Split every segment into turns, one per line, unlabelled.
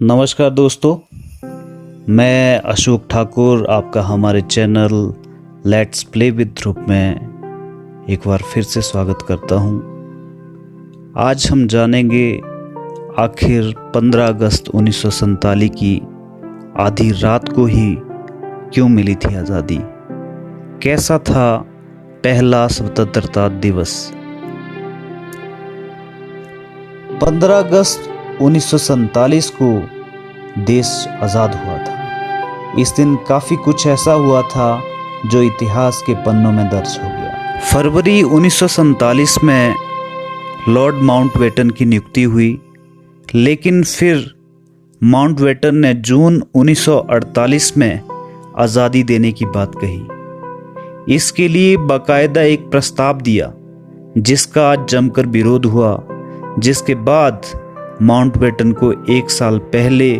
नमस्कार दोस्तों, मैं अशोक ठाकुर आपका हमारे चैनल लेट्स प्ले विद ध्रुव में एक बार फिर से स्वागत करता हूं। आज हम जानेंगे आखिर 15 अगस्त 1947 की आधी रात को ही क्यों मिली थी आज़ादी। कैसा था पहला स्वतंत्रता दिवस। 15 अगस्त 1947 को देश आज़ाद हुआ था। इस दिन काफ़ी कुछ ऐसा हुआ था जो इतिहास के पन्नों में दर्ज हो गया। फरवरी 1947 में लॉर्ड माउंटबेटन की नियुक्ति हुई, लेकिन फिर माउंटबेटन ने जून 1948 में आज़ादी देने की बात कही। इसके लिए बाकायदा एक प्रस्ताव दिया जिसका जमकर विरोध हुआ, जिसके बाद माउंटबेटन को एक साल पहले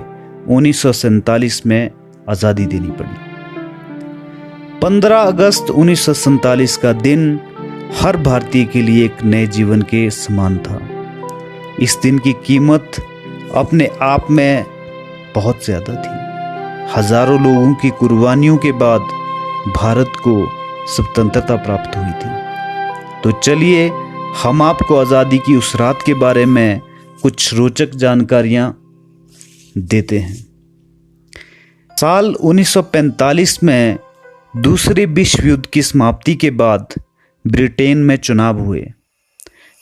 1947 में आज़ादी देनी पड़ी। 15 अगस्त 1947 का दिन हर भारतीय के लिए एक नए जीवन के समान था। इस दिन की कीमत अपने आप में बहुत ज़्यादा थी। हजारों लोगों की कुर्बानियों के बाद भारत को स्वतंत्रता प्राप्त हुई थी। तो चलिए हम आपको आज़ादी की उस रात के बारे में कुछ रोचक जानकारियां देते हैं। साल 1945 में दूसरे विश्व युद्ध की समाप्ति के बाद ब्रिटेन में चुनाव हुए,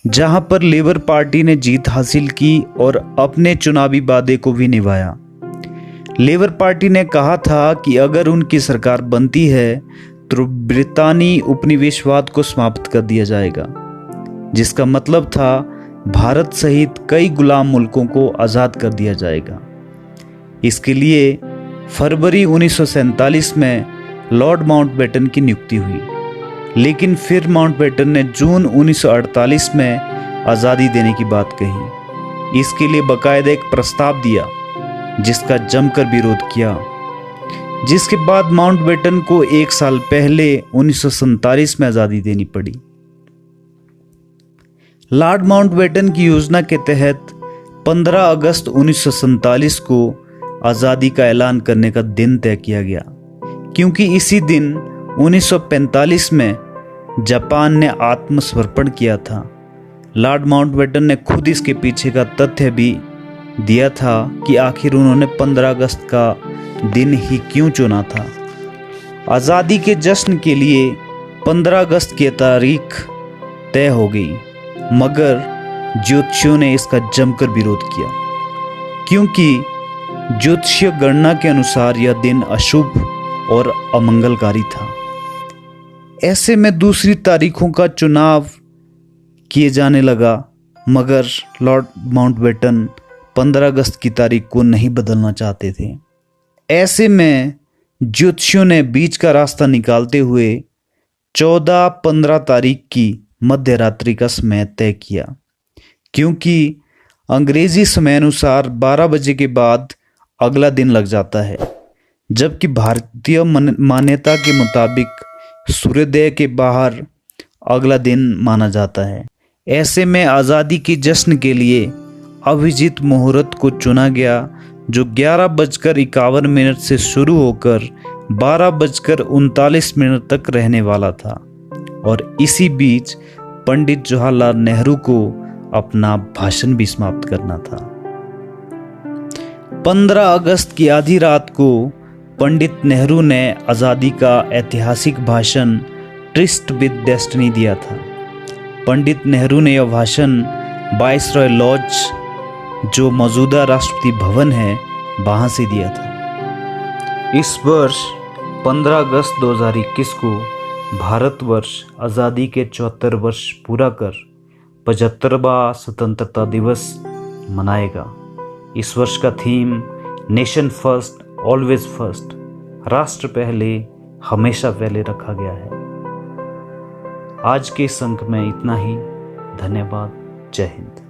जहां पर लेबर पार्टी ने जीत हासिल की और अपने चुनावी वादे को भी निभाया। लेबर पार्टी ने कहा था कि अगर उनकी सरकार बनती है तो ब्रितानी उपनिवेशवाद को समाप्त कर दिया जाएगा, जिसका मतलब था भारत सहित कई गुलाम मुल्कों को आज़ाद कर दिया जाएगा। इसके लिए फरवरी 1947 में लॉर्ड माउंटबेटन की नियुक्ति हुई, लेकिन फिर माउंटबेटन ने जून 1948 में आज़ादी देने की बात कही। इसके लिए बाकायदा एक प्रस्ताव दिया जिसका जमकर विरोध किया, जिसके बाद माउंटबेटन को एक साल पहले 1947 में आज़ादी देनी पड़ी। लॉर्ड माउंटबेटन की योजना के तहत 15 अगस्त 1947 को आज़ादी का ऐलान करने का दिन तय किया गया, क्योंकि इसी दिन 1945 में जापान ने आत्मसमर्पण किया था। लॉर्ड माउंटबेटन ने खुद इसके पीछे का तथ्य भी दिया था कि आखिर उन्होंने 15 अगस्त का दिन ही क्यों चुना था। आज़ादी के जश्न के लिए 15 अगस्त की तारीख तय हो गई, मगर ज्योतिषियों ने इसका जमकर विरोध किया, क्योंकि ज्योतिषीय गणना के अनुसार यह दिन अशुभ और अमंगलकारी था। ऐसे में दूसरी तारीखों का चुनाव किए जाने लगा, मगर लॉर्ड माउंटबेटन 15 अगस्त की तारीख को नहीं बदलना चाहते थे। ऐसे में ज्योतिषियों ने बीच का रास्ता निकालते हुए 14-15 तारीख की मध्य रात्रि का समय तय किया, क्योंकि अंग्रेजी समय अनुसार 12 बजे के बाद अगला दिन लग जाता है, जबकि भारतीय मान्यता के मुताबिक सूर्योदय के बाहर अगला दिन माना जाता है। ऐसे में आज़ादी के जश्न के लिए अभिजीत मुहूर्त को चुना गया, जो 11:51 से शुरू होकर 12:39 तक रहने वाला था, और इसी बीच पंडित जवाहरलाल नेहरू को अपना भाषण भी समाप्त करना था। 15 अगस्त की आधी रात को पंडित नेहरू ने आज़ादी का ऐतिहासिक भाषण ट्रिस्ट विद डेस्टिनी दिया था। पंडित नेहरू ने यह भाषण वाइसरॉय लॉज, जो मौजूदा राष्ट्रपति भवन है, वहां से दिया था। इस वर्ष 15 अगस्त 2021 को भारतवर्ष आज़ादी के 74 वर्ष पूरा कर 75वां स्वतंत्रता दिवस मनाएगा। इस वर्ष का theme nation first always first, राष्ट्र पहले हमेशा पहले रखा गया है। आज के इस अंक में इतना ही। धन्यवाद। जय हिंद।